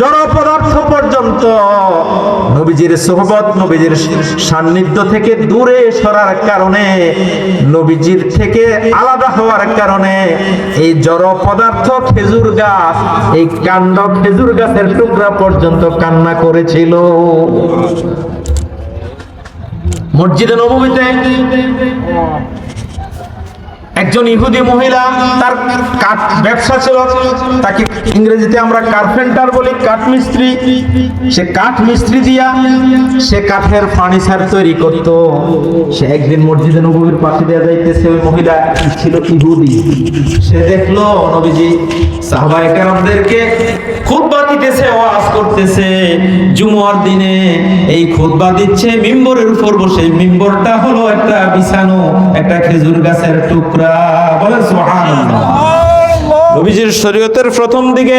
জড় পদার্থ পর্যন্ত নবীজির সোহবত, নবীজির সান্নিধ্য থেকে দূরে সরার কারণে, নবীজির থেকে আলাদা হওয়ার কারণে এই জড় পদার্থ খেজুর গাছ, এই কাণ্ড খেজুর গাছের টুকরা পর্যন্ত কান্না করেছিল। মসজিদে নববীতে একজন ইহুদি মহিলা, তার কাঠ ব্যবসা ছিল, তাকে ইংরেজিতে আমরা কার্পেন্টার বলি, কাঠ মিস্ত্রি। সে কাঠ মিস্ত্রি দিয়া সে কাঠের ফার্নিচার তৈরি করত। সে একদিন মসজিদে নববীর পাশে দিয়ে যাইতেছে, ওই মহিলা ছিল ইহুদি। সে দেখলো নবীজি সাহাবায়ে কেরামদেরকে খুতবা দিতেছে, ওয়াজ করতেছে। জুমার দিনে এই খুতবা দিচ্ছে মিম্বরের উপর বসে। মিম্বরটা হলো একটা বিছানো, একটা খেজুর গাছের টুকরা। বলেন সুবহানাল্লাহ। নবীজির শরীয়তের প্রথম দিকে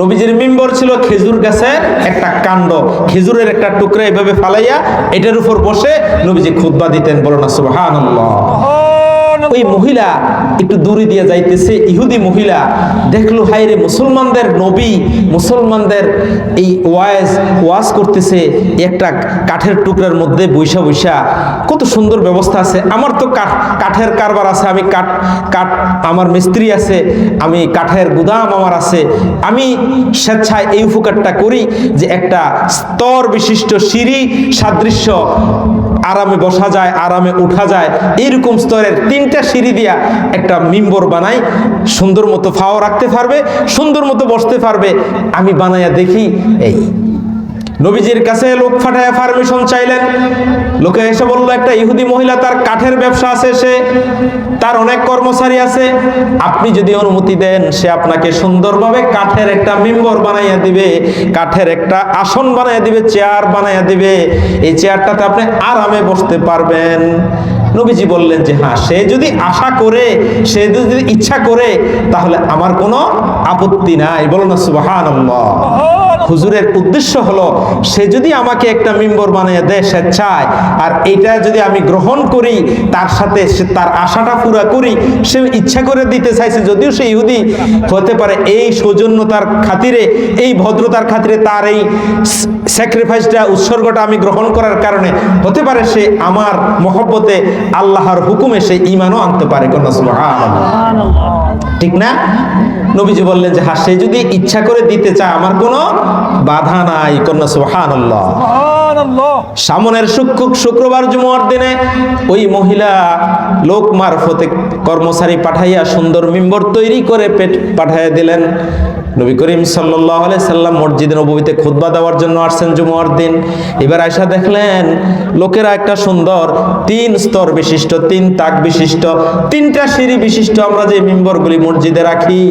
নবীজির মিম্বর ছিল খেজুর গাছের একটা কাণ্ড, খেজুরের একটা টুকরা এভাবে ফালাইয়া এটার উপর বসে নবীজি খুতবা দিতেন। বলেন না সুবহানাল্লাহ। ওই মহিলা একটু দূরে দিয়ে যাইতেছে, ইহুদি মহিলা দেখলো হায়রে মুসলমানদের নবী, মুসলমানদের এই ওয়াজ করতেছে একটা কাঠের টুকরার মধ্যে বৈশা বৈশা। কত সুন্দর ব্যবস্থা আছে, আমার তো কাঠের কারবার আছে, আমি কাঠ আমার মিস্ত্রি আছে, আমি কাঠের গুদাম আমার আছে, আমি স্বেচ্ছায় এই উপকারটা করি যে একটা স্তর বিশিষ্ট সিঁড়ি সাদৃশ্য আরামে বসা যায়, আরামে উঠা যায়, এইরকম স্তরের 3টা সিঁড়ি দিয়া একটা মিম্বর বানাই, সুন্দর মতো ফাও রাখতে পারবে, সুন্দর মতো বসতে পারবে, আমি বানাইয়া দেখি। এই নবীজির কাছে লোক পাঠায় পারমিশন চাইলেন। লোকে এসে বললো একটা ইহুদি মহিলা, তার কাঠের ব্যবসা আছে, সে তার অনেক কর্মচারী আছে, আপনি যদি অনুমতি দেন সে আপনাকে সুন্দরভাবে কাঠের একটা মিম্বর বানাইয়া দিবে, কাঠের একটা আসন বানাইয়া দিবে, চেয়ার বানাইয়া দিবে, এই চেয়ারটাতে আপনি আরামে বসতে পারবেন। নবীজি বললেন যে হ্যাঁ, সে যদি আশা করে, সে যদি ইচ্ছা করে তাহলে আমার কোনো আপত্তি নাই। বলো না সুবহানাল্লাহ। হুজুরের উদ্দেশ্য হলো সে যদি আমাকে একটা মিম্বর বানিয়ে দেয় স্বেচ্ছায়, আর এটা যদি আমি গ্রহণ করি, তার সাথে তার আশাটা পুরা করি, সে ইচ্ছা করে দিতে চাইছে, যদিও সে ইহুদি হতে পারে, এই সৌজন্যতার খাতিরে, এই ভদ্রতার খাতিরে, তার এই স্যাক্রিফাইসটা, উৎসর্গটা আমি গ্রহণ করার কারণে হতে পারে সে আমার মহব্বতে, আল্লাহর হুকুমে সে ঈমানও আনতে পারে। সুবহানাল্লাহ, ঠিক না? নবীজি বললেন যে হ্যাঁ, সে যদি ইচ্ছা করে দিতে চায় আমার কোনো বাধা নাই। কন্যা সুবহানাল্লাহ। সামনের শুক্রবার জুমার দিনে ওই মহিলা লোক মারফতে কর্মচারী পাঠাইয়া সুন্দর মিম্বর তৈরি করে পাঠাইয়া দিলেন। নবী করিম সাল্লাল্লাহু আলাইহি সাল্লাম মসজিদে নববীতে খুতবা দেওয়ার জন্য আসছেন জুমার দিন। এবার আয়েশা দেখলেন লোকেরা একটা সুন্দর 3 স্তর বিশিষ্ট, 3 তাক বিশিষ্ট, 3টা সিঁড়ি বিশিষ্ট আমরা যে মিম্বরগুলি মসজিদে রাখি,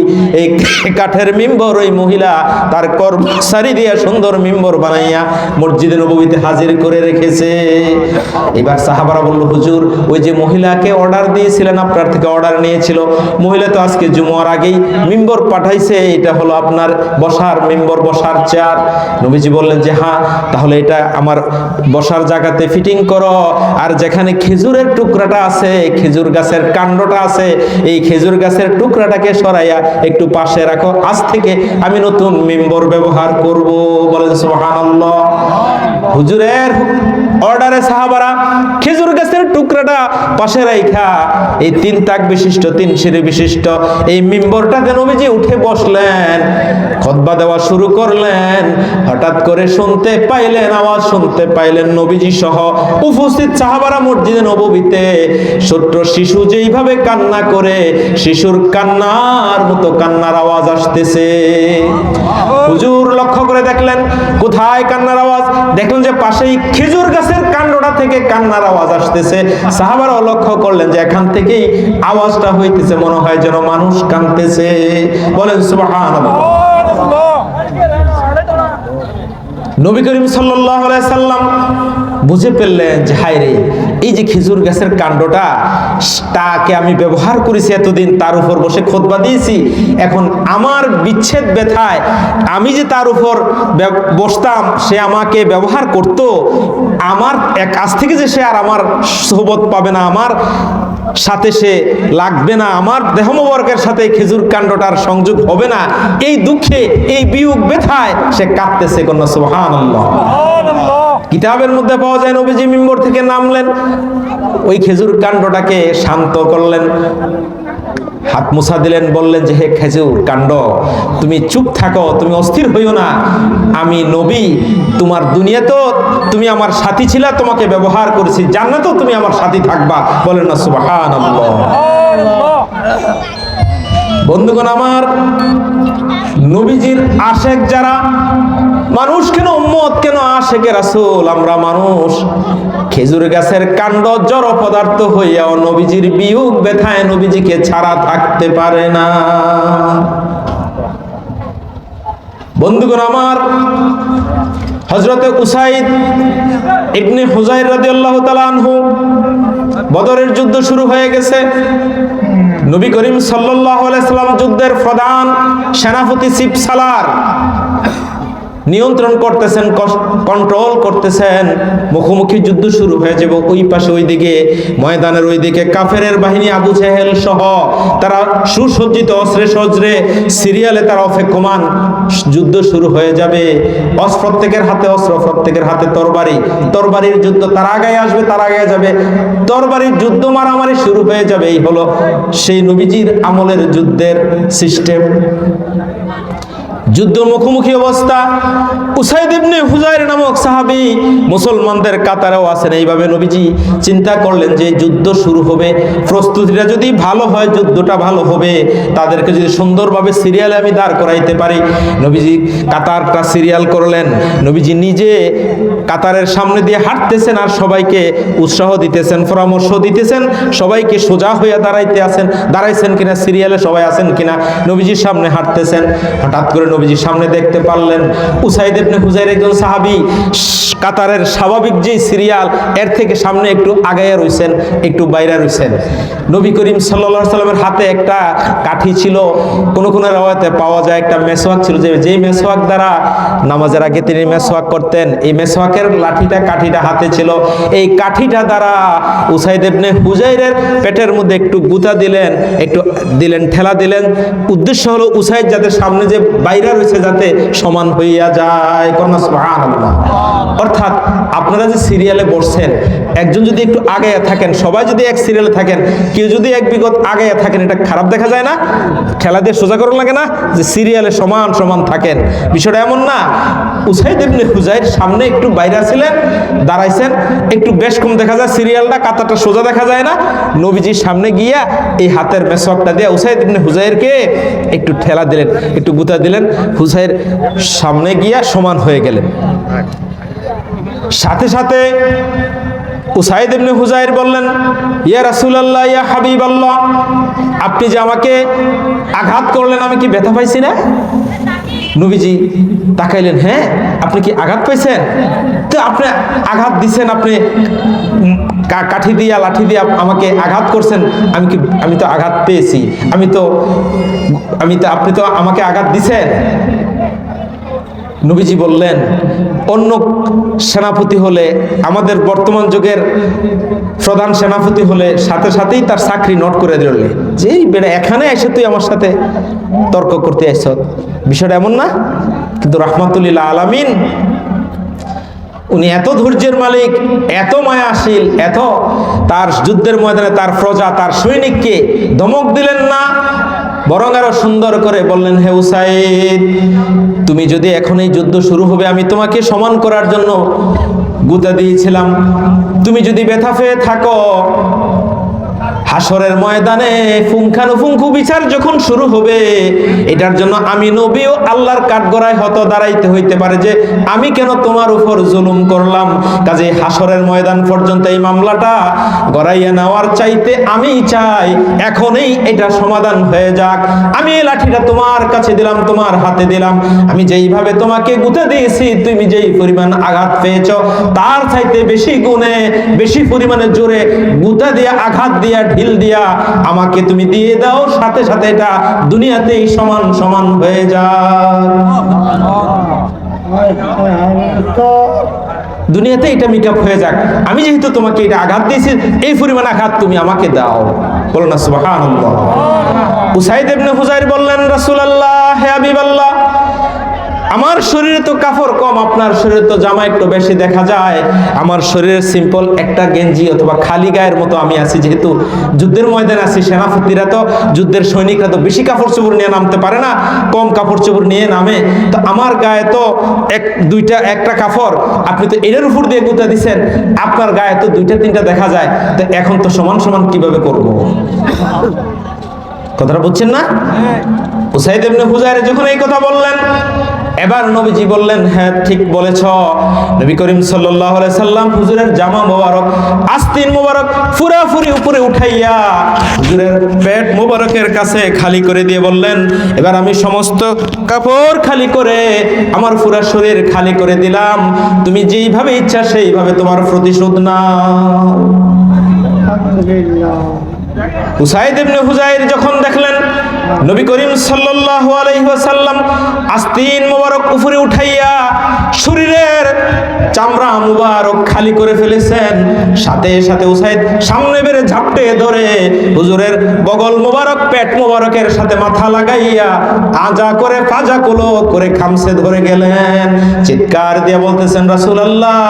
এই কাঠের মিম্বর ওই মহিলা তার কর্মচারী দিয়ে সুন্দর মিম্বর বানাইয়া মসজিদে নববীতে হাজির করে রেখেছে। এবার সাহাবারা বলল, হুজুর ওই যে মহিলাকে অর্ডার দিয়েছিলেন, আপনার থেকে অর্ডার নিয়েছিল, মহিলা তো আজকে জুমার আগেই মিম্বর পাঠাইছে, এটা হলো আপনার বসার মিম্বর, বসার চেয়ার। নবীজি বললেন যে হ্যাঁ, তাহলে এটা আমার বসার জায়গাতে ফিটিং করো, আর যেখানে খেজুরের টুকরাটা আছে, খেজুর গাছের কাণ্ডটা আছে, এই খেজুর গাছের টুকরাটাকে সরাইয়া একটু পাশে রাখো, আজ থেকে আমি নতুন মিম্বর ব্যবহার করব। বলেন সুবহানাল্লাহ। হুজুরের অর্ডারে সাহাবারা খেজুর গাছের টুকরাটা পাশে রাখা এই 3 তাক বিশিষ্ট, 3 সিঁড়ি বিশিষ্ট এই মিম্বরটাতে নবীজি উঠে বসলেন, খুতবা দেওয়া শুরু করলেন। হঠাৎ করে শুনতে পাইলেন, আওয়াজ শুনতে পাইলেন, নবীজি সহ উপস্থিত সাহাবারা মসজিদে নববীতে ছোট্ট শিশু যেইভাবে কান্না করে, শিশুর কান্নার মতো কান্নার আওয়াজ আসতেছে। হুজুর লক্ষ্য করে দেখলেন কোথায় কান্নার আওয়াজ, দেখলেন যে পাশেই খেজুর গাছের কাণ্ডটা থেকে কান্নার আওয়াজ আসতেছে। সাহাবারাও লক্ষ্য করলেন যে এখান থেকেই আওয়াজটা হইতেছে, মনে হয় যেন মানুষ কাঁদতেছে। বলেন সুবহানাল্লাহ। নবী করিম সাল্লাল্লাহু আলাইহি সাল্লাম বুঝে ফেললেন যে হায় রে, এই যে খেজুর গাছের কাণ্ডটা, তাকে আমি ব্যবহার করেছি এতদিন, তার উপর বসে খুতবা দিয়েছি, এখন আমার বিচ্ছেদ ব্যথায় আমি যে তার উপর বসতাম, সে আমাকে ব্যবহার করত, আমার কাছ থেকে যে সে আর আমার সোহবত পাবে না, আমার সাথে সে লাগবে না, আমার দেহ মোবারকের সাথে খেজুর কাণ্ডটার সংযোগ হবে না, এই দুঃখে, এই বিয়োগ ব্যথায় সে কাঁদতেছে। কন্যা সুবহানাল্লাহ। কিতাবের মধ্যে পাওয়া যায় নবীজি মিম্বর থেকে নামলেন, ওই খেজুর কাণ্ডটাকে শান্ত করলেন, হাত মুছা দিলেন, বললেন যে হে খেজুর কাণ্ড, তুমি চুপ থাকো, তুমি অস্থির হইও না, আমি নবী, তোমার দুনিয়া তো তুমি আমার সাথী ছিলা, তোমাকে ব্যবহার করেছি, জান্নাতেও তুমি আমার সাথী থাকবা। বলেন না সুবহানাল্লাহ। বন্ধুগণ আমার, নবীজির আশেক যারা, মানুষ কেন উম্মত, কেন আশেকে রাসূল, আমরা মানুষ, খেজুর গাছের কাণ্ড জড় পদার্থ হইয়াও নবীজির বিয়োগ ব্যথায় নবীজিকে ছাড়া থাকতে পারে না। বন্ধুগণ আমার, হযরতে উসাইদ ইবনে হুযাইর রাদিয়াল্লাহু তাআলা আনহু, বদরের যুদ্ধ শুরু হয়ে গেছে। নবী করিম সাল্লাল্লাহু আলাইহি সাল্লাম যুদ্ধের প্রধান সেনাপতি চিফ সালার নিয়ন্ত্রণ করতেছেন, কন্ট্রোল করতেছেন। মুখোমুখি যুদ্ধ শুরু হয়ে যাবে, ওই পাশে ওইদিকে ময়দানের ওইদিকে কাফেরের বাহিনী আবু জেহেল সহ তারা সুসজ্জিত অস্ত্রে সজ্রে সিরিয়ালে তারা অপেক্ষমান, যুদ্ধ শুরু হয়ে যাবে। প্রত্যেকের হাতে অস্ত্র, প্রত্যেকের হাতে তরবারি, তরবারির যুদ্ধ, তারা আগায় আসবে, তারা আগায় যাবে, তরবারির যুদ্ধ, মারামারি শুরু হয়ে যাবে। এই হলো সেই নবীজির আমলের যুদ্ধের সিস্টেম। যুদ্ধ মুখোমুখি অবস্থা, উসাইদ ইবনে হুযাইর নামক সাহাবী মুসলমানদের কাতারেও আছেন। এইভাবে নবীজি চিন্তা করলেন যে যুদ্ধ শুরু হবে, প্রস্তুতিটা যদি ভালো হয়, যুদ্ধটা ভালো হবে, তাদেরকে যদি সুন্দরভাবে সিরিয়ালে আমি দাঁড় করাইতে পারি। নবীজি কাতারটা সিরিয়াল করলেন, নবীজি নিজে কাতারের সামনে দিয়ে হাঁটতেছেন আর সবাইকে উৎসাহ দিতেছেন, পরামর্শ দিতেছেন, সবাইকে সোজা হইয়া দাঁড়াইছেন কিনা, সিরিয়ালে সবাই আছেন কিনা, নবীজির সামনে হাঁটতেছেন। হঠাৎ করে নবীজির সামনে দেখতে পারলেন উসাইদ ইবনে হুযাইর, একজন সাহাবী, কাতারের স্বাভাবিক যে সিরিয়াল এর থেকে সামনে একটু আগায়া রইছেন, একটু বাইরে রইছেন। নবী করিম সাল্লাল্লাহু আলাইহি সাল্লামের হাতে একটা কাঠি ছিল, কোন কোন রাওয়ায়াতে পাওয়া যায় একটা মেসওয়াক ছিল, যে মেসওয়াক দ্বারা নামাজের আগে তিনি মেসওয়াক করতেন। এই মেসওয়াকের কাঠিটা হাতে ছিল। এই কাঠিটা দ্বারা উসাইদ ইবনে হুযাইরের পেটের মধ্যে একটু গুতা দিলেন, ঠেলা দিলেন। উদ্দেশ্য হলো উসাইদ যাতে সামনে যে বাইরে রয়েছে যাতে সমান হইয়া যায়। সুবহানাল্লাহ। অর্থাৎ আপনারা যে সিরিয়ালে বসছেন, একজন যদি একটু আগে থাকেন, সবাই যদি এক সিরিয়ালে থাকেন, কেউ যদি এক বিগত আগে থাকেন, এটা খারাপ দেখা যায় না? খেলা দিয়ে সোজা করা লাগে না যে সিরিয়ালে সমান সমান থাকেন? বিষয়টা এমন না। উসাইদ ইবনে হুযাইর সামনে একটু বাইরে ছিলেন, দাঁড়াইছেন, একটু বেশ কম দেখা যায় সিরিয়ালটা, কাতারটা সোজা দেখা যায় না। নবীজির সামনে গিয়া এই হাতের মেসওয়াকটা দিয়ে উসাইদ ইবনে হুযাইরকে একটু ঠেলা দিলেন, একটু গুতা দিলেন, হুযাইর সামনে গিয়া সমান হয়ে গেলেন। সাথে সাথে উসাইদ ইবনে হুযাইর বললেন, ইয়া রাসূলুল্লাহ, ইয়া হাবিবাল্লাহ, আপনি যে আমাকে আঘাত করলেন, আমি কি ব্যথা পাইছি না? নবীজি তাকাইলেন, হ্যাঁ, আপনি কি আঘাত পাইছেন? তো আপনি আঘাত দিছেন, আপনি কাঠি দিয়া লাঠি দিয়া আমাকে আঘাত করছেন, আমি তো আঘাত পেয়েছি, আপনি তো আমাকে আঘাত দিছেন। নবীজি বললেন, অন্য সেনাপতি হলে, আমাদের বর্তমান যুগের প্রধান সেনাপতি হলে সাথে সাথেই তার চাকরি নোট করে দিল, যে এই বেটা এখানে এসে তুই আমার সাথে তর্ক করতে আইছ। বিষয়টা এমন না। কিন্তু রাহমাতুল লিল আলামিন, উনি এত ধৈর্যের মালিক, এত মায়াশীল, এত তার যুদ্ধের ময়দানে তার প্রজা, তার সৈনিককে ধমক দিলেন না, বরং আরো সুন্দর করে বললেন, হে উসাইদ, তুমি যদি এখন এই যুদ্ধ শুরু হবে, আমি তোমাকে সমান করার জন্য গুতা দিয়েছিলাম, তুমি যদি ব্যথা পেয়ে থাকো, হাসরের ময়দানে পুঙ্খানুপুঙ্খু বিচার যখন শুরু হবে, এটার জন্য আমি নবীও আল্লাহর কাঠগড়ায় হয়তো দাঁড়াইতে হইতে পারে যে আমি কেন তোমার উপর জুলুম করলাম। কাজে হাসরের ময়দান পর্যন্ত এই মামলাটা গড়াইয়া নেওয়ার চাইতে আমি চাই এখনই এটা সমাধান হয়ে যাক। আমি এই লাঠিটা তোমার কাছে দিলাম, তোমার হাতে দিলাম, আমি যেইভাবে তোমাকে গুঁতে দিয়েছি, তুমি যেই পরিমাণ আঘাত পেয়েছ, তার চাইতে বেশি গুণে, বেশি পরিমাণে জোরে গুঁতা দিয়া, আঘাত দিয়া, ঢিল দিয়া আমাকে তুমি দিয়ে দাও, সাথে সাথে এটা দুনিয়াতেই সমান সমান হয়ে যায়। দুনিয়াতে এটা মেকআপ হয়ে যাক, আমি যেহেতু তোমাকে এটা আঘাত দিয়েছি, এই পরিমাণ আঘাত তুমি আমাকে দাও। বলো না সুবহানাল্লাহ। উসাইদ ইবনে হুজাইর বললেন, রাসূলুল্লাহ, হে হাবিবাল্লাহ, আমার শরীরে তো কাপড় কম, আপনার শরীরে তো জামা একটু বেশি দেখা যায়, আমার শরীরে সিম্পল একটা গেঞ্জি অথবা খালি গায়ের মতো আমি আছি, যেহেতু যুদ্ধের ময়দানে আছি, সেনাপতিরা তো যুদ্ধের সৈনিকরা তো বেশি কাপড় চোপড় নিয়ে নামতে পারে না, কম কাপড় চোপড় নিয়ে নামে, তো আমার গায়ে তো একটা কাপড়, আপনি তো এর উপর দিয়ে গুঁতা দিচ্ছেন, আপনার গায়ে তো দুইটা তিনটা দেখা যায়, তো এখন তো সমান সমান কিভাবে করব? কথাটা বুঝছেন না? উসাইদ ইবনে হুজাইর যখন এই কথা বললেন, এবার নবীজি বললেন, হ্যাঁ ঠিক বলেছ। নবী করিম সাল্লাল্লাহু আলাইহি সাল্লাম হুজুরের জামা মোবারক, আস্তিন মোবারক পুরাপুরি উপরে উঠাইয়া হুজুরের পেট মোবারকের কাছে খালি করে দিয়ে বললেন, এবার আমি সমস্ত কাপড় খালি করে আমার পুরা শরীর খালি করে দিলাম, তুমি যেইভাবে ইচ্ছা সেইভাবে তোমার প্রতিশোধ নাও। উসাইদ ইবনে হুজাইর যখন দেখলেন নবী করিম সাল্লাল্লাহু আলাইহি ওয়াসাল্লাম আস্তিন মোবারক উপরে উঠাইয়া শরীরের চামড়া মুবারক খালি করে ফেলেছেন, সাথে সাথে উসাইদ সামনে বেড়ে ঝাপটে ধরে হুজুরের বগল মোবারক, পেট মোবারকের সাথে মাথা লাগাইয়া আজা করে পাজা কুলো করে খামসে ধরে গেলেন, চিৎকার দিয়ে বলতেছেন, রাসূলুল্লাহ,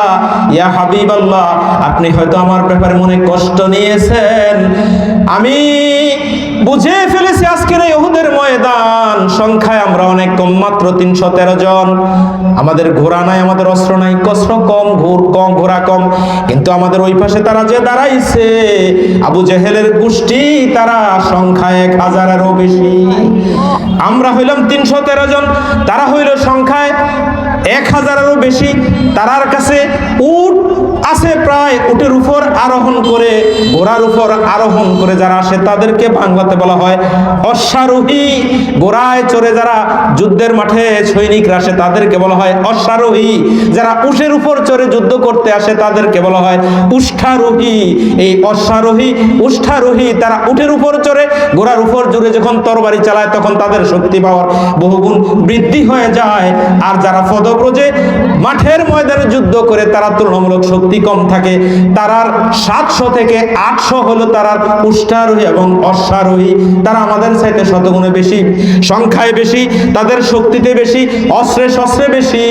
ইয়া হাবিবাল্লাহ, আপনি হয়তো আমার ব্যাপারে মনে কষ্ট নিয়েছেন, আমি বুঝে ফেলেছি আজকের এই উহুদের ময়দান সংখ্যায় আমরা অনেক কম, মাত্র 313 জন, আমাদের ঘোড়া নাই, আমাদের অস্ত্র নাই, কষ্ট কম, ঘোড়া কম, কিন্তু আমাদের ওই পাশে তারা যে দাঁড়াইছে আবু জেহেলের গোষ্ঠী, তারা সংখ্যায় 1000-এরও বেশি, আমরা হইলাম 313 জন, তারা হইল সংখ্যায় 1000-এরও বেশি, তারার কাছে উট আছে প্রায়, উটের উপর আরোহণ করে, ঘোড়ার উপর আরোহণ করে যারা আসে তাদেরকে বাংলাতে বলা হয় অশ্বারোহী, ঘোড়ায় চড়ে যারা যুদ্ধের মাঠে সৈনিকরা আসে তাদেরকে বলা হয় অশ্বারোহী, যারা উটের উপর চড়ে যুদ্ধ করতে আসে তাদেরকে বলা হয় উষ্ঠারোহী। এই অশ্বারোহী, উষ্ঠারোহী, তারা উটের উপর চড়ে ঘোড়ার উপর জুড়ে যখন তরবারি চালায় তখন তাদের শক্তি পাওয়ার বহুগুণ বৃদ্ধি হয়ে যায়, আর যারা পদব্রজে মাঠের ময়দানে যুদ্ধ করে তারা তুলনামূলক শক্তি কম থাকে, তারার 700 থেকে 800 হলো তারার উষ্ঠারোহী এবং অশ্বারোহী, তারা আমাদের চাইতে শতগুণে বেশি, সংখ্যায় বেশি, তাদের শক্তিতে বেশি, অস্ত্রে শস্ত্রে বেশি।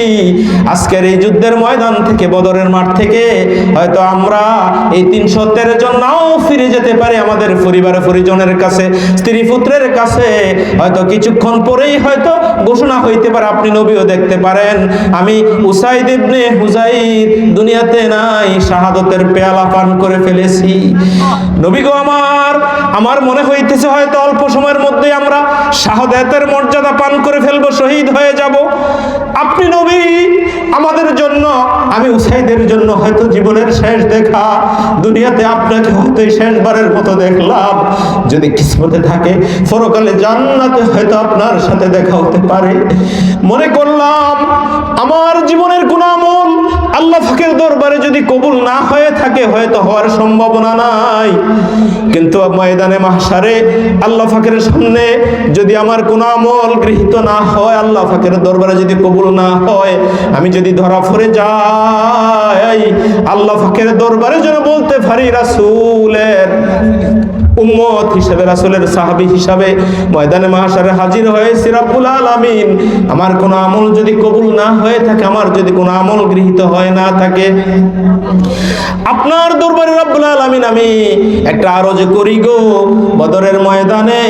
আজকের এই যুদ্ধের ময়দান থেকে, বদরের মাঠ থেকে হয়তো আমরা এই 313 জন নাও ফিরে যেতে পারি আমাদের পরিবারের পরিজনের কাছে, স্ত্রী পুত্রের কাছে, হয়তো কিছুক্ষণ পরেই হয়তো ঘোষণা হইতে পারে, আপনি নবীও দেখতে পারেন, আমি উসাইদ ইবনে হুজাইর দুনিয়াতে নাই, শাহাদতের পেয়ালা পান করে ফেলেছি। নবী গো আমার মনে হইতেছে হয়তো অল্প সময়ের মধ্যে আমরা শাহাদাতের মর্যাদা পান করে ফেলবো, শহীদ হয়ে যাব। আপনি নবী আমাদের জন্য, আমি উসাইদের জন্য হয়তো জীবনের শেষ দেখা, দুনিয়াতে আপনাকে হয়তো শেষবারের মতো দেখলাম, যদি কিসমতে থাকে পরকালে জান্নাতে হয়তো আপনার সাথে দেখা হতে পারে। মনে করলাম আমার জীবনের কোন আমল আল্লাহ পাকের দরবারে যদি কবুল না হয়ে থাকে, হয়তো হওয়ার সম্ভাবনা নাই, কিন্তু ময়দানে মাহশারে আল্লাহ পাকের সামনে যদি আমার কোন আমল গৃহীত না হয়, আল্লাহ পাকের দরবারে যদি কবুল না হয়, আমি যদি ধরা পড়ে যাই, আল্লাহ পাকের দরবারে যেন বলতে পারি রাসূলের উম্মত হিসেবে, রাসূলের সাহাবী হিসেবে ময়দানে মাহশারে হাজির হয়েছি, রব্বুল আলামিন আমার কোন আমল যদি কবুল না হয়ে থাকে, আমার যদি কোন আমল গৃহীত হয় না থাকে, আপনার দরবারে রব্বুল আলামিন আমি একটা আরজ করি গো, বদরের ময়দানে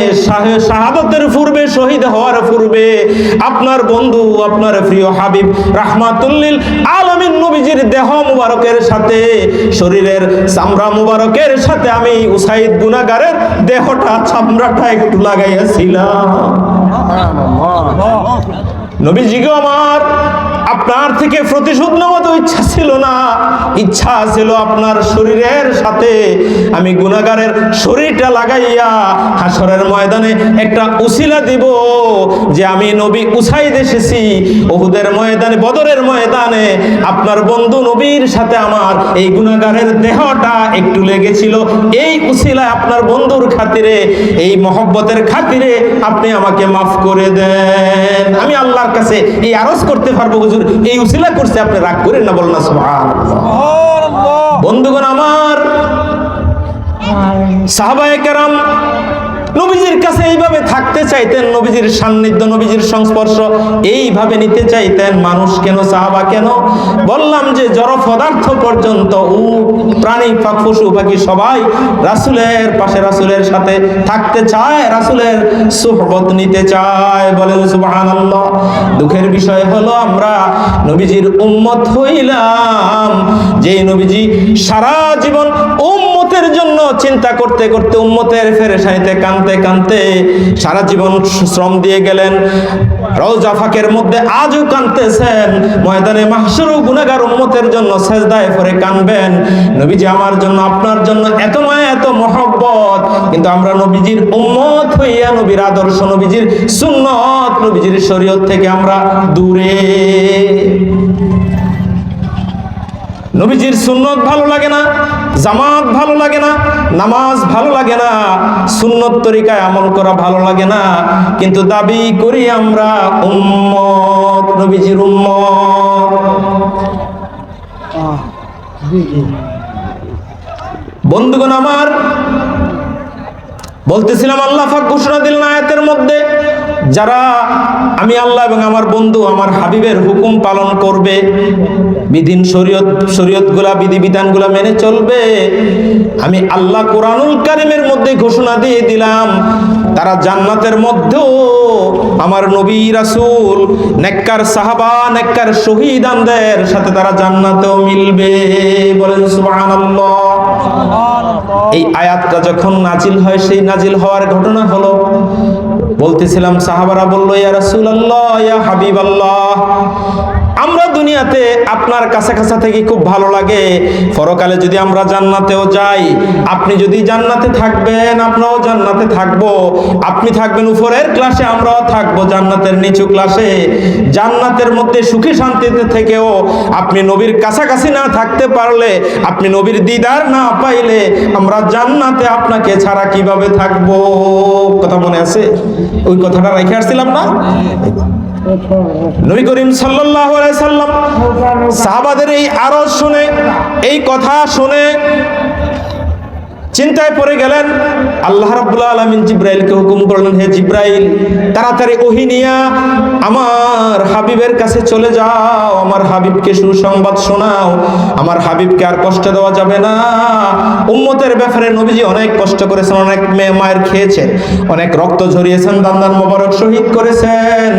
শাহাদাতের পূর্বে, শহীদ হওয়ার পূর্বে আপনার বন্ধু, আপনার প্রিয় হাবিব রাহমাতুল লিল আলামিন নবীজির দেহ মুবারকের সাথে, শরীরের চামড়া মুবারকের সাথে আমি উসাইদ গুনাহগারের দেহটা, চামড়াটা একটু লাগাইয়াছিলাম। নবীজি গো আমার আপনার থেকে প্রতিশোধ নেওয়ার তো ইচ্ছা ছিল না, ইচ্ছা ছিল আপনার শরীরের সাথে আমি গুনাহগারের শরীরটা লাগাইয়া হাসরের ময়দানে একটা উসিলা দিব যে আমি নবী উসাইদ এসেছি উহুদের ময়দানে, বদরের ময়দানে আপনার বন্ধু নবীর সাথে আমার এই গুনাহগারের দেহটা একটু লেগেছিল, এই উসিলায় আপনার বন্ধুর খাতিরে, এই মহব্বতের খাতিরে আপনি আমাকে মাফ করে দেন। আমি আল্লাহর কাছে এই আরজ করতে পারবো, হুজুর এই উসিলা করছে, আপনি রাগ করেন না, বলেন না সুবহানাল্লাহ। বন্ধুগণ আমার, সাহাবায়ে কেরাম নবীজির কাছে এইভাবে থাকতে চাইতেন, নবীজির সান্নিধ্য, নবীজির সংস্পর্শ এইভাবে নিতে চাইতেন। মানুষ কেন, সাহাবা কেন? বললাম যে জড় পদার্থ পর্যন্ত, প্রাণী, পশু পাখি সবাই রাসূলের পাশে, রাসূলের সাথে থাকতে চায়, রাসূলের সুহবত নিতে চায়। বলেন সুবহানাল্লাহ। দুঃখের বিষয় হলো আমরা নবীজির উম্মত হইলাম, যে নবীজি সারা জীবন উম্মতের জন্য চিন্তা করতে করতে, উম্মতের পেরেশানিতে কানতে কানতে সারা জীবন শ্রম দিয়ে গেলেন। রওজা ফাকের মধ্যে আজও কানতেছেন, ময়দানে মাহশরও গুনাহগার উম্মতের জন্য সেজদায় পড়ে কানবেন। নবীজি আমার জন্য, আপনার জন্য এত মায়া, এত মহব্বত, কিন্তু আমরা নবীজির উম্মত হইয়া নবীর আদর্শ, নবীজির সুন্নত, নবীজির শরীয়ত থেকে আমরা দূরে। নবীজির সুন্নত ভালো লাগে না, জামাত ভালো লাগে না, নামাজ ভালো লাগে না, সুন্নত তরিকায় আমল করা ভালো লাগে না, কিন্তু দাবি করি আমরা উম্মত, নবীজির উম্মত। বন্ধুগণ আমার, বলতেছিলাম আল্লাহ পাক ঘোষণা দিলেন আয়াতের মধ্যে, যারা আমি আল্লাহ এবং আমার বন্ধু আমার হাবিবের হুকুম পালন করবে, বিধিন শরীয়তগুলা, বিধিবিধানগুলা মেনে চলবে, আমি আল্লাহ কোরআনুল কারীমের মধ্যে ঘোষণা দিয়ে দিলাম তারা জান্নাতের মধ্যেও আমার নবী রাসূল, নেককার সাহাবা, নেককার শহীদানদের সাথে তারা জান্নাতেও মিলবে। বলেন সুবহানাল্লাহ। এই আয়াতটা যখন নাজিল হয়, সেই নাজিল হওয়ার ঘটনা হলো, বলতেছিলাম সাহাবারা বলল, ইয়া রাসূলুল্লাহ, ইয়া হাবিবাল্লাহ, আমরা দুনিয়াতে আপনার কাছাকাছি থেকে খুব ভালো লাগে, পরকালে যদি আমরা জান্নাতেও যাই, আপনি যদি জান্নাতে থাকবেন, আমরাও জান্নাতে থাকবো, আপনি থাকবেন উপরের ক্লাসে, আমরাও থাকবো জান্নাতের নিচু ক্লাসে। জান্নাতের মধ্যে সুখী শান্তিতে থেকেও আপনি নবীর কাছাকাছি না থাকতে পারলে, আপনি নবীর দিদার না পাইলে, আমরা জান্নাতে আপনাকে ছাড়া কিভাবে থাকবো? কথা মনে আছে? ওই কথাটা রেখে আসছিলাম না? নবী করিম সাল্লাল্লাহু আলাইহি সাল্লাম সাহাবাদের এই আরজ শুনে, এই কথা শুনে চিন্তায় পড়ে গেলেন। আল্লাহ রাব্বুল আলামিন জিব্রাইলকে হুকুম করলেন, হে জিব্রাইল, তাড়াতাড়ি ওহী নিয়া আমার হাবিবের কাছে চলে যাও, আমার হাবিবকে সুসংবাদ শোনাও, আমার হাবিবকে আর কষ্ট দেওয়া যাবে না। উম্মতের ব্যাপারে নবীজি অনেক কষ্ট করেছেন, অনেক মায়ের খেয়েছেন, অনেক রক্ত ঝরিয়েছেন, দান্দান মোবারক শহীদ করেছেন,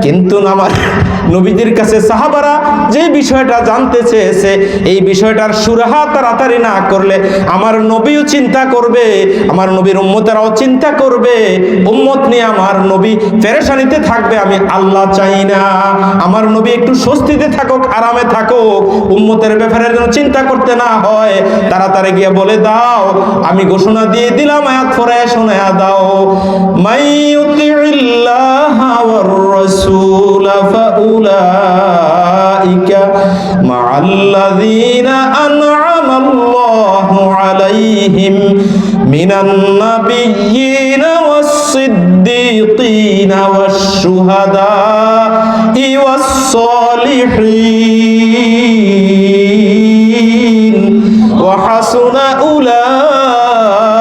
কিন্তু আমার নবীজির কাছে সাহাবারা যে বিষয়টা জানতে চেয়েছে, এই বিষয়টার সুরাহা তাড়াতাড়ি না করলে আমার নবীও চিন্তা করবে, আমার নবীর উম্মতেরাও চিন্তা করবে, উম্মত নিয়ে আমার নবী পেরেশানিতে থাকবে। আমি আল্লাহ চাই না, আমার নবী একটু স্বস্তিতে থাকুক, আরামে থাকুক, উম্মতের ব্যাপারে যেন চিন্তা করতে না হয়। তাড়াতাড়ি গিয়ে বলে দাও, আমি ঘোষণা দিয়ে দিলাম, আয়াত পড়ে শোনায়া দাও, মাইয়ুতিল্লাহ ওয়ার রাসূল ফাউলাইকা মাআল্লাযীনা আন'আমাল্লাহু আলাইহিম মিনান নাবিয়্যিনা ওয়াস-সিদ্দীকিনা ওয়াশ-শুহাদা'i ওয়াস-সালিহিন ওয়া হাসুনা উলাইকা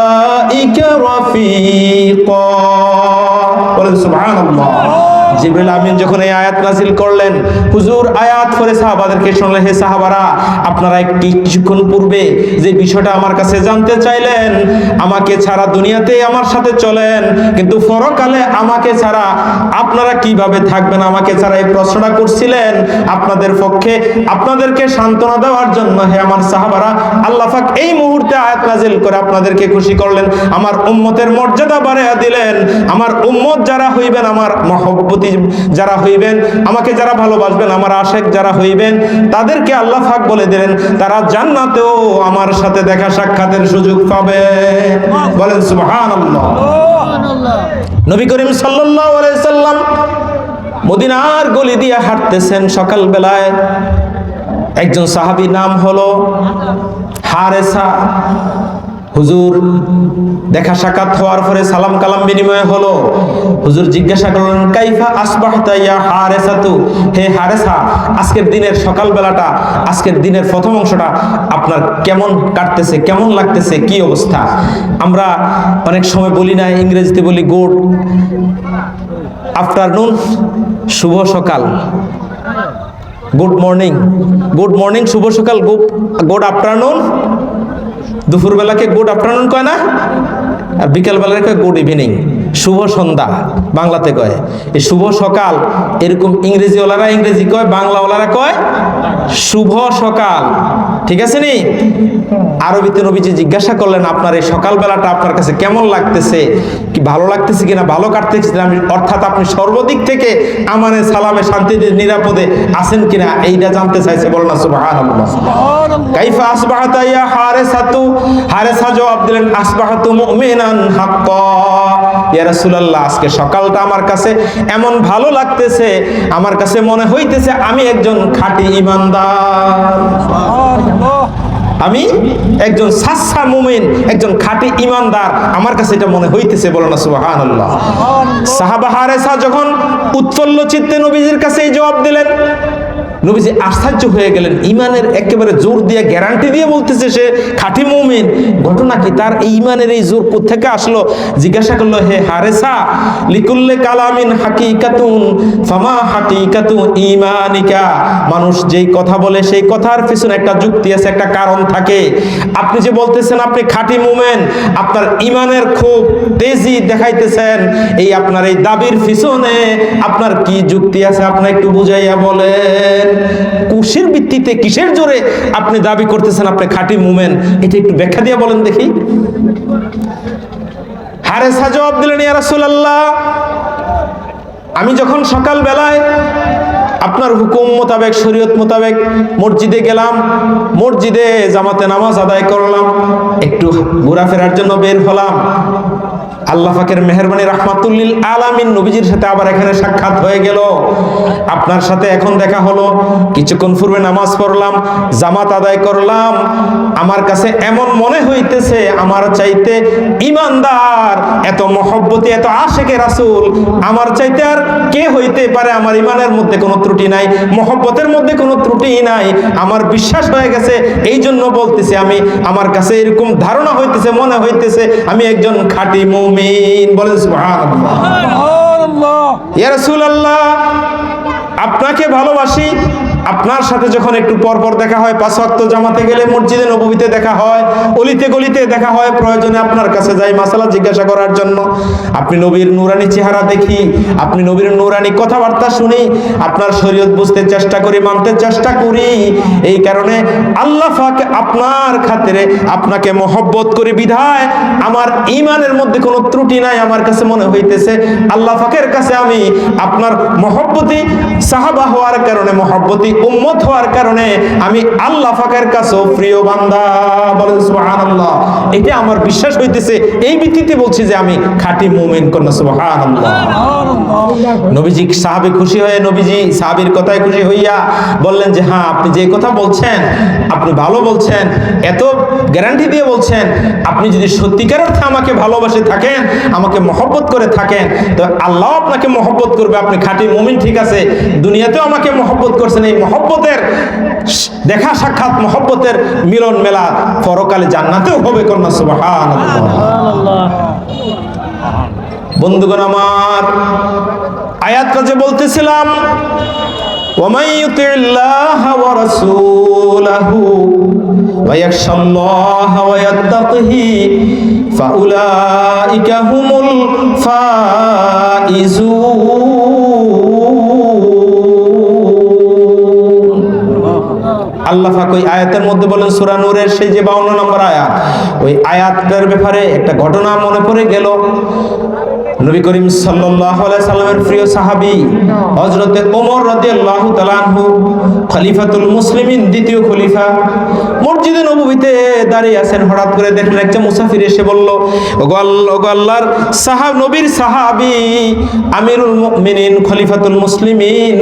রাফীকা। বলেন সুবহানাল্লাহ। জিবরিল আমিন যখন এই আয়াত নাযিল করলেন, হুজুর আয়াত পড়ে সাহাবাদেরকে শুনলেন, হে সাহাবারা, আপনারা কিছুক্ষণ পূর্বে যে বিষয়টা আমার কাছে জানতে চাইলেন, আমাকে ছাড়া দুনিয়াতে আমার সাথে চলেন, কিন্তু পরকালে আমাকে ছাড়া আপনারা কিভাবে থাকবেন, আমাকে ছাড়া এই প্রশ্নটা করছিলেন, আপনাদের পক্ষে আপনাদেরকে সান্ত্বনা দেওয়ার জন্য হে আমার সাহাবারা, আল্লাহ পাক এই মুহূর্তে আয়াত নাযিল করে আপনাদেরকে খুশি করলেন, আমার উম্মতের মর্যাদা বাড়াইয়া দিলেন। আমার উম্মত যারা হইবেন, আমার মহব্বতী যারা হইবেন, আমাকে যারা ভালোবাসবেন, আমার আশেক যারা হইবেন, তাদেরকে আল্লাহ পাক বলে দিলেন তারা জান্নাতেও আমার সাথে দেখা সাক্ষাতের সুযোগ পাবে। বলেন সুবহানাল্লাহ। নবী করিম সাল্লাল্লাহু আলাইহি সাল্লাম মদিনার গলি দিয়ে হাঁটতেছেন সকাল বেলায়। একজন সাহাবী নাম হলো হারেসা হুজুর দেখা সাক্ষাৎ হওয়ার পরে সালাম কালাম বিনিময় হলো। হুজুর জিজ্ঞাসা করলেন, কাইফা আসবাহতা ইয়া হারেসাতু, হে হারেসা, আজকের দিনের সকাল বেলাটা, আজকের দিনের প্রথম অংশটা আপনার কেমন কাটতেছে, কেমন লাগতেছে, কি অবস্থা? আমরা অনেক সময় বলি না, ইংরেজিতে বলি গুড আফটারনুন, শুভ সকাল, গুড মর্নিং, গুড মর্নিং, শুভ সকাল, গুড আফটারনুন। দুপুরবেলাকে গুড আফটারনুন কয় না, আর বিকেলবেলাকে কয় গুড ইভিনিং, শুভ সন্ধ্যা বাংলাতে কয়। এই শুভ সকাল এরকম ইংরেজিওয়ালারা ইংরেজি কয়, বাংলাওয়ালারা কয় শুভ সকাল। ঠিক আছে নি? আরবিতে নবীজি জিজ্ঞাসা করলেন, আপনার এই সকালবেলাটা আপনার কাছে কেমন লাগতেছে, কি ভালো লাগতেছে কিনা, ভালো কাটতেছে কিনা, অর্থাৎ আপনি সর্বদিক থেকে আমানে সালামে শান্তিতে নিরাপদে আছেন কিনা, এইটা জানতে চাইছে। বলেন না সুবহানাল্লাহ। কাইফা আসবাহতা ইয়া হারেসাতু, হারেসা জবাব দিলেন, আসবাহতু মুমিনান হাক্কা, ইয়া রাসূলুল্লাহ, আজকে সকালটা আমার কাছে এমন ভালো লাগতেছে, আমার কাছে মনে হইতেছে আমি একজন খাঁটি ঈমানদার, আমি একজন সাচ্চা মুমিন, একজন খাঁটি ঈমানদার, আমার কাছে এটা মনে হইতেছে। বলো না সুবহানাল্লাহ। সাহাবা হারেসা যখন উৎফুল্ল চিত্তে নবীজির কাছে এই জবাব দিলেন, নবীজি আশ্চর্য হয়ে গেলেন। ইমানের একেবারে জোর দিয়ে, গ্যারান্টি দিয়ে বলতেছে সে খাঁটি মুমিন। ঘটনা কি? তার এই ইমানের এই জোর কোত্থেকে আসলো? জিজ্ঞাসা করলো, হে হারেসা, লিকুল্লে কালামিন হাকিকাতুন ফামা হাকিকাতু ঈমানিকা, মানুষ যেই কথা বলে সেই কথার পিছনে একটা যুক্তি আছে, একটা কারণ থাকে। আপনি যে বলতেছেন আপনি খাঁটি মুমিন, আপনার ইমানের খুব তেজি দেখাইতেছেন, এই আপনার এই দাবির পিছনে আপনার কি যুক্তি আছে? আপনি একটু বুঝাইয়া বলেন। কুশির ভিত্তিতে, কিসের জোরে আপনি দাবি করতেছেন আপনি খাঁটি মুমিন, এটা একটু ব্যাখ্যা দিয়ে বলেন দেখি। হারেসা জবাব দিলেন, ইয়া রাসূলুল্লাহ, আমি যখন সকাল বেলায় আপনার হুকুম মোতাবেক, শরীয়ত মোতাবেক মসজিদে গেলাম, মসজিদে জামাতে নামাজ আদায় করলাম, একটু ঘোরাফেরার জন্য বের হলাম, আল্লাহ পাকের মেহেরবানি রাহমাতুল লিল আলামিন নবীজির সাথে আবার এখানে সাক্ষাৎ হয়ে গেল, আপনার সাথে এখন দেখা হলো, কিছুক্ষণ পূর্বে নামাজ পড়লাম, জামাত আদায় করলাম, আমার কাছে এমন মনে হইতেছে আমার চাইতে ঈমানদার, এত মহব্বতি, এত আশিকে রাসূল আমার চাইতে আর কে হইতে পারে? আমার ঈমানের মধ্যে কোনো ত্রুটি নাই, মহব্বতের মধ্যে কোনো ত্রুটি নাই, আমার বিশ্বাস হয়ে গেছে, এই জন্য বলতেছি আমি, আমার কাছে এরকম ধারণা হইতেছে, মনে হইতেছে আমি একজন খাঁটি মুমিন। বলেন সুবহানাল্লাহ। ইয়া রাসূলুল্লাহ, আপনাকে ভালোবাসি, আপনার সাথে যখন একটু পর পর দেখা হয়, 5 ওয়াক্ত জামাতে গেলে, মসজিদে নববীতে দেখা হয়, অলিতে গলিতে দেখা হয়, প্রয়োজনে আপনার কাছে যাই মাসালা জিজ্ঞাসা করার জন্য। আপনি নবীর নূরানি চেহারা দেখি, আপনি নবীর নূরানি কথাবার্তা শুনি, আপনার শরীয়ত বুঝতে চেষ্টা করি, মানতে চেষ্টা করি, এই কারণে আল্লাহ পাক আপনার খাতিরে আপনাকে মহব্বত করি বিধায় আমার ঈমানের মধ্যে কোনো ত্রুটি নাই, আমার কাছে মনে হইতেছে আল্লাহ পাকের কাছে আমি আপনার মহব্বতি সাহাবা হওয়ার কারণে, মহব্বতি উম্মত হওয়ার কারণে আমি আল্লাহ পাকের কাছেও প্রিয় বান্দা। বলেন সুবহানাল্লাহ। এটা আমার বিশ্বাস হইতেছে, এই ভিত্তিতে বলছি যে আমি খাঁটি মুমিন। কন্যা সুবহানাল্লাহ। নবীজি সাহাবী খুশি হয়ে, নবীজি সাহাবীর কথায় খুশি হইয়া বললেন যে হ্যাঁ, আপনি যে কথা বলছেন আপনি ভালো বলছেন, এত গ্যারান্টি দিয়ে বলছেন, আপনি যদি সত্যিকার অর্থে আমাকে ভালোবাসে থাকেন, আমাকে মহব্বত করে থাকেন, তো আল্লাহ আপনাকে মহব্বত করবে। আপনি খাঁটি মুমিন, ঠিক আছে, দুনিয়াতেও আমাকে মহব্বত করছেন, এই মহব্বতের দেখা সাক্ষাৎ, মহব্বতের মিলন মেলা পরকালে জান্নাতেও হবে। কন্যা সুবহানাল্লাহ। বন্ধুগণ আমার, আয়াতটা যে বলতেছিলাম, ওয়ামান ইউতিল্লাহা ওয়া রাসূলাহু ওয়া ইয়াখশাল্লাহা ওয়া ইয়াত্তাকিহি ফাউলাইকা হুমুল ফাইজুন। আল্লাহ পাক ওই আয়াতের মধ্যে বলেন, সূরা নূরের সেই যে 52 নম্বর আয়াত, ওই আয়াতটার ব্যাপারে একটা ঘটনা মনে পড়ে গেল। নবী করিম সাল্লাল্লাহু আলাইহি সাল্লামের প্রিয় সাহাবী হযরতে ওমর রাদিয়াল্লাহু তাআলা আনহু, খলিফাতুল মুসলিমিন, দ্বিতীয় খলিফা, মসজিদে নববীতে দাঁড়িয়ে আছেন, হঠাৎ করে দেখলেন একটা মুসাফির এসে বলল, ওগো আল্লাহর নবীর সাহাবী আমিরুল মুমিনিন খলিফাতুল মুসলিমিন,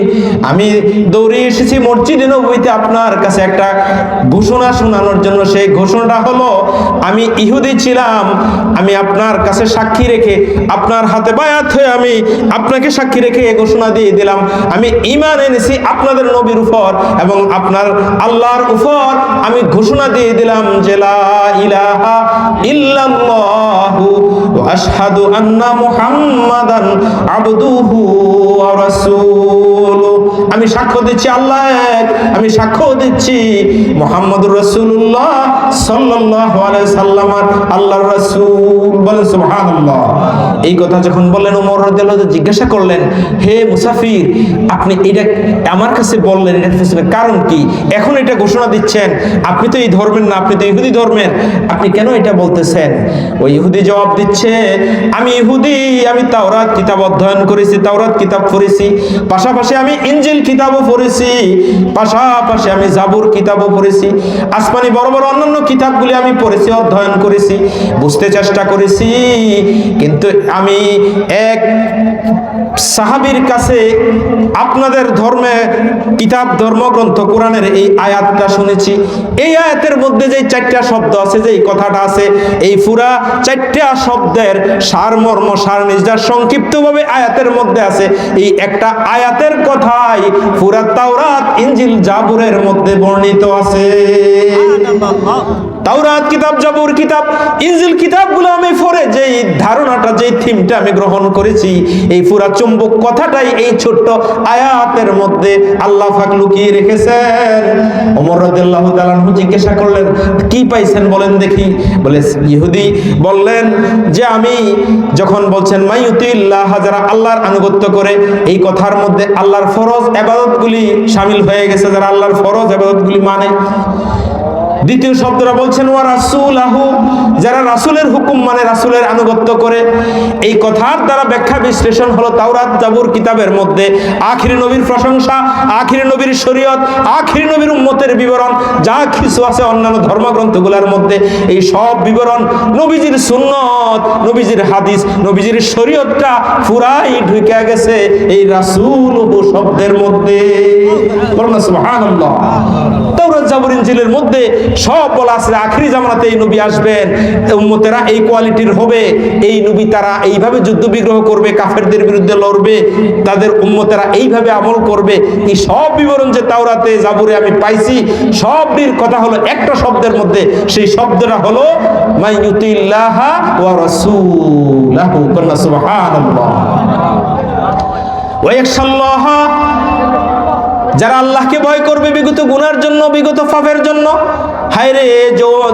আমি দৌড়ে এসেছি মসজিদে নববীতে আপনার কাছে একটা ঘোষণা শোনানোর জন্য। সেই ঘোষণাটা হলো, আমি ইহুদি ছিলাম, আমি আপনার কাছে সাক্ষী রেখে, আপনার হাতে বায়াত হয়ে আমি আপনাকে সাক্ষী রেখে এই ঘোষণা দিয়ে দিলাম, আমি ঈমান এনেছি আপনাদের নবীর উপর এবং আপনার আল্লাহর উপর। আমি ঘোষণা দিয়ে দিলাম যে লা ইলাহা ইল্লাল্লাহু ওয়া আশহাদু আন্না মুহাম্মাদান আবদুহু ওয়া রাসূলুহু। আমি সাক্ষ্য দিচ্ছি আল্লাহ এক, আমি সাক্ষ্য দিচ্ছি মুহাম্মদুর রাসূলুল্লাহ সাল্লাল্লাহু আলাইহি সাল্লাম আল্লাহর রাসূল। বলেন সুবহানাল্লাহ। এই কথা যখন বললেন, ওমর রাদিয়াল্লাহু আনহু জিজ্ঞাসা করলেন, হে মুসাফির, আপনি এটা আমার কাছে বললেন, এটার পিছনে কারণ কি? এখন এটা ঘোষণা দিচ্ছেন, আপনি তো এই ধর্মের না, আপনি তো ইহুদি ধর্মের, আপনি কেন এটা বলতেছেন? ওই ইহুদি জবাব দিচ্ছে, আমি ইহুদি, আমি তাওরাত কিতাব অধ্যয়ন করেছি, তাওরাত কিতাব পড়েছি, পাশাপাশি আমি ইনজিল কিতাবও পড়েছি, পাশাপাশি আমি জাবুর কিতাবও পড়েছি, আসমানি বড় বড় অন্যান্য কিতাবগুলি আমি পড়েছি, অধ্যয়ন করেছি, বুঝতে চেষ্টা করেছি। কিন্তু আমি এক সাহাবীর কাছে আপনাদের ধর্মে কিতাব ধর্মগ্রন্থ কোরআনের এই আয়াতটা শুনেছি। এই আয়াতের মধ্যে যে 4টা শব্দ আছে, যে কথাটা আছে, এই পুরা 4টা শব্দের সারমর্ম সারনির্যাস সংক্ষিপ্তভাবে আয়াতের মধ্যে আছে। এই একটা আয়াতের কথাই পুরা তাওরাত ইনজিল জাবুরের মধ্যে বর্ণিত আছে। তাওরাত কিতাব, জাবুর কিতাব, ইনজিল কিতাবগুলো আমি পড়ে যেই ধারণাটা, যেই থিমটা আমি গ্রহণ করেছি, এই পুরা চুম্বক কথাটাই এই ছোট্ট আয়াতের মধ্যে আল্লাহ পাক লুকিয়ে রেখেছেন। ওমর রাদিয়াল্লাহু তাআলা আনহু জিজ্ঞাসা করলেন, কি পাইছেন বলেন দেখি? বলে ইহুদি বললেন যে আমি যখন বলছেন মাইয়ুতিল্লাহ, যারা আল্লাহর আনুগত্য করে, এই কথার মধ্যে আল্লাহর ফরজ ইবাদতগুলি শামিল হয়ে গেছে, যারা আল্লাহর ফরজ ইবাদতগুলি মানে। দ্বিতীয় শব্দটা বলছেন ওয়া রাসূলহু, যারা রাসূলের হুকুম মানে, রাসূলের আনুগত্য করে। এই কথার দ্বারা ব্যাখ্যা বিশ্লেষণ হলো তাওরাত জাবুর কিতাবের মধ্যে আখিরি নবীর প্রশংসা, আখিরি নবীর শরীয়ত, আখিরি নবীর উম্মতের বিবরণ, যা কিছু আছে অন্যান্য ধর্মগ্রন্থগুলোর মধ্যে, এই সব বিবরণ, নবীজির সুন্নত, নবীজির হাদিস, নবীজির শরীয়তটা পুরাই ঢুকে গেছে এই রাসূলহু শব্দের মধ্যে। বলুন সুবহানাল্লাহ। তাওরাত জাবুর ইনজিলের মধ্যে সব বলা আছে আখিরি জামানাতে এই নবী আসবেন, উম্মতেরা এই কোয়ালিটির হবে, এই নবী তারা এইভাবে যুদ্ধ বিগ্রহ করবে, কাফেরদের বিরুদ্ধে লড়বে, তাদের উম্মতেরা এইভাবে আমল করবে। এই সব বিবরণ যে তাওরাতে জাবুরে আমি পাইছি, সবটির কথা হলো একটা শব্দের মধ্যে, সেই শব্দটা হলো মাইয়ুতিল্লাহ ওয়া রাসূলহু। সুবহানাল্লাহ। ওয়া ইয়াখশাল্লাহ, যারা আল্লাহকে ভয় করবে বিগত গুনার জন্য, বিগত পাপের জন্য। হায় রে,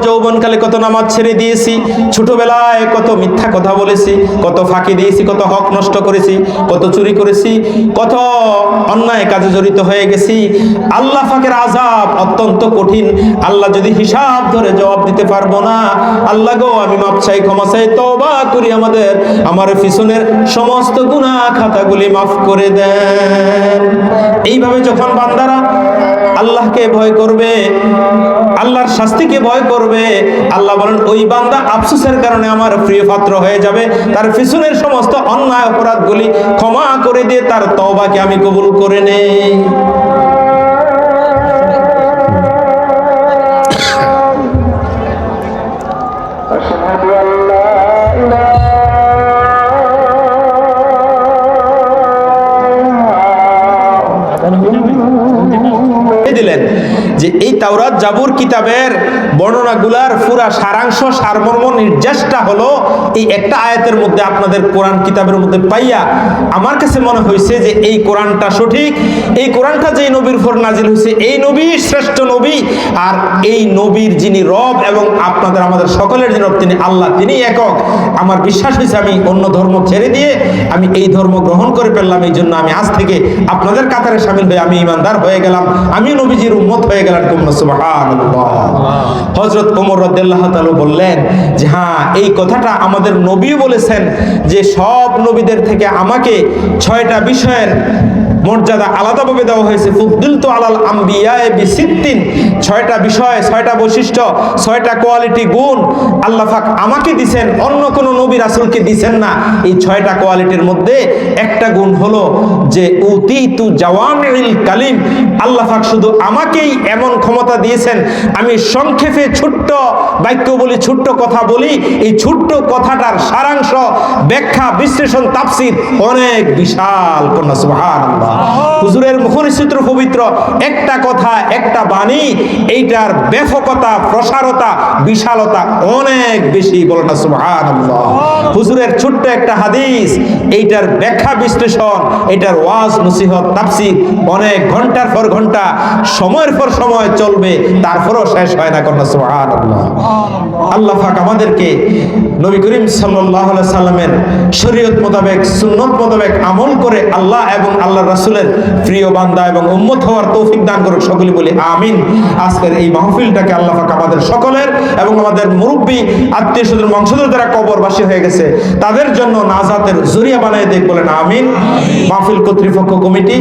যৌবনকালে কত নামাজ ছেড়ে দিয়েছি, ছোটবেলায় কত মিথ্যা কথা বলেছি, কত ফাঁকি দিয়েছি, কত হক নষ্ট করেছি, কত চুরি করেছি, কত অন্যায় কাজে জড়িত হয়ে গেছি। আল্লাহ পাকের আযাব অত্যন্ত কঠিন। আল্লাহ যদি হিসাব ধরে জবাব দিতে পারবো না, আল্লাহ গো আমি মাপ চাই, ক্ষমা চাই, তওবা করি, আমার পিছনের সমস্ত গুনাহ খাতাগুলি মাফ করে দেন। এইভাবে যখন বান্দারা আল্লাহকে ভয় করবে, আল্লাহর শাস্তিকে ভয় করবে, আল্লাহ বলেন ওই বান্দা আফসোসের কারণে আমার প্রিয় পাত্র হয়ে যাবে, তার পিছনের সমস্ত অন্যায় অপরাধগুলি ক্ষমা করে দিয়ে তার তওবাকে আমি কবুল করে নেই। দিলেন যে এই তাওরাত জাবুর কিতাবের বর্ণনাগুলার পুরা সারাংশ, সারমর্ম, নির্যাসটা হলো এই একটা আয়াতের মধ্যে আপনাদের কোরআন কিতাবের মধ্যে পাইয়া আমার কাছে মনে হয়েছে যে এই কোরআনটা সঠিক। এই কোরআনটা যেই নবীর উপর নাজিল হয়েছে, এই নবী শ্রেষ্ঠ নবী, আর এই নবীর যিনি রব এবং আপনাদের আমাদের সকলের যিনি রব, তিনি আল্লাহ, তিনি একক। আমার বিশ্বাস হয়েছে আমি অন্য ধর্ম ছেড়ে দিয়ে আমি এই ধর্ম গ্রহণ করে ফেললাম। এই জন্য আমি আজ থেকে আপনাদের কাতারে শামিল হয়ে আমি ঈমানদার হয়ে গেলাম, আমি নবীজির উম্মত হয়ে গেলাম। সুবহানাল্লাহ। হযরত ওমর রাদিয়াল্লাহু তাআলা বললেন যে হ্যাঁ, এই কথাটা আমাদের নবী বলেছেন যে সব নবীদের থেকে আমাকে 6টা বিষয়ের মর্যাদা আলাদাভাবে দেওয়া হয়েছে। ফুদ্দিলতু আলাল আম্বিয়া বিসিত্তিন, 6টা বিষয়, 6টা বৈশিষ্ট্য, 6টা কোয়ালিটি, গুণ আল্লাহ পাক আমাকে দিবেন, অন্য কোন নবী রাসূলকে দিবেন না। এই 6টা কোয়ালিটির মধ্যে একটা গুণ হলো যে উতিতু জাওয়ামিউল কালিম, আল্লাহ পাক শুধু আমাকেই এমন ক্ষমতা দিয়েছেন, আমি সংক্ষেপে ছোট্ট বাক্য বলি, ছোট্ট কথা বলি, এই ছোট্ট কথাটার সারাংশ, ব্যাখ্যা, বিশ্লেষণ, তাফসীর অনেক বিশাল। কন্যা সুবহানাল্লাহ। হুজুরের মুখনিসৃত পবিত্র একটা কথা, একটা বাণী, এইটার ব্যাপকতা, প্রসারতা, বিশালতা অনেক বেশি। বলেন না সুবহানাল্লাহ। হুজুরের ছোট্ট একটা হাদিস, এইটার ব্যাখ্যা, বিশ্লেষণ, এটার ওয়াজ, নসিহত, তাফসীর অনেক ঘন্টার পর ঘন্টা, সময়ের পর সময় চলবে, তারপরও শেষ হয় না। কন্যা সুবহানাল্লাহ। আল্লাহ পাক আমাদেরকে নবী করিম সাল্লাল্লাহু আলাইহি সাল্লামের শরীয়ত মোতাবেক, সুন্নত মোতাবেক আমল করে আল্লাহ এবং আল্লাহর রাসূলের প্রিয় বান্দা এবং উম্মত হওয়ার তৌফিক দান করুক। সকলে বলি আমিন। আজকের এই মাহফিলটাকে আল্লাহ পাক আমাদের সকলের এবং আমাদের মুরব্বী, আত্মীয় স্বজন, বংশধর যারা কবরবাসী হয়ে গেছে তাদের জন্য নাজাতের জরিয়া বানিয়ে দেখ। বলেন আমিন। মাহফিল কর্তৃপক্ষ, কমিটি,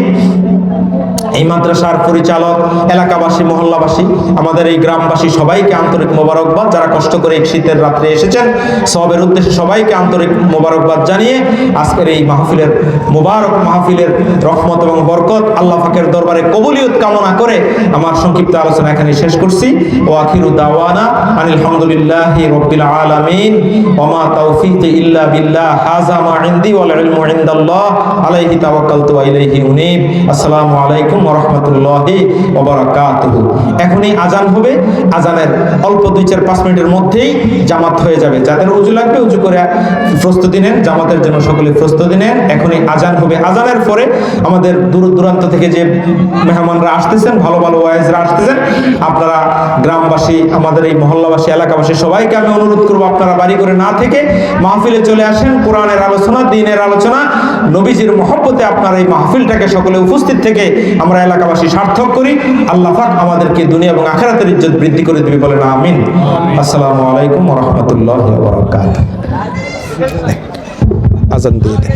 এই মাদ্রাসার পরিচালক, এলাকাবাসী, মহল্লাবাসী, আমাদের এই গ্রামবাসী সবাইকে আন্তরিক মোবারকবাদ। যারা কষ্ট করে এই শীতের রাত্রে এসেছেন সবের উদ্দেশ্যে সবাইকে আন্তরিক মোবারকবাদ জানিয়ে আজকের এই মাহফিলের মুবারক মাহফিলের রহমত এবং বরকত আল্লাহ পাকের দরবারে কবুলিয়ত কামনা করে আমার সংক্ষিপ্ত আলোচনা এখানে শেষ করছি। ও আখিরু দাওয়ানা আনিল হামদুলিল্লাহি রাব্বিল আলামিন ওয়া মা তাওফীকি ইল্লা বিল্লাহ হাযা মা ইনদি ওয়াল ইলমু ইনদাল্লাহ আলাইহি তাওয়াক্কালতু ওয়া ইলাইহি উনীব। আসসালামু আলাইকুম ওয়া রাহমাতুল্লাহি ওয়া বারাকাতুহু। এখনই আজান হবে, আজানের অল্প 2-4-5 মিনিটের মধ্যেই জামাত হয়ে যাবে। যাদের ওযু লাগবে ওযু করে প্রস্তুতি নেন, জামাতের জন্য সকলে প্রস্তুতি নেন। এখনই আজান হবে। আজানের পরে আমাদের দূর দূরান্ত থেকে যে মেহমানরা আসতেছেন, ভালো ভালো ওয়াইজরা আসতেছেন, আপনারা গ্রামবাসী, আমাদের এই মহল্লাবাসী, এলাকাবাসী সবাইকে আমি অনুরোধ করব আপনারা বাড়ি করে না থেকে মাহফিলে চলে আসেন। কোরআনের আলোচনা, দ্বীনের আলোচনা, নবীজির মহব্বতে আপনারা এই মাহফিলটাকে সকলে উপস্থিত থেকে আমরা এলাকাবাসী সার্থক করি। আল্লাহ পাক আমাদেরকে দুনিয়া এবং আখিরাতের ইজ্জত বৃদ্ধি করে দিবে। বলেন আমিন। আসসালামু আলাইকুম ওয়া রাহমাতুল্লাহি ওয়া বারাকাতুহু। আজান দিয়ে দেন।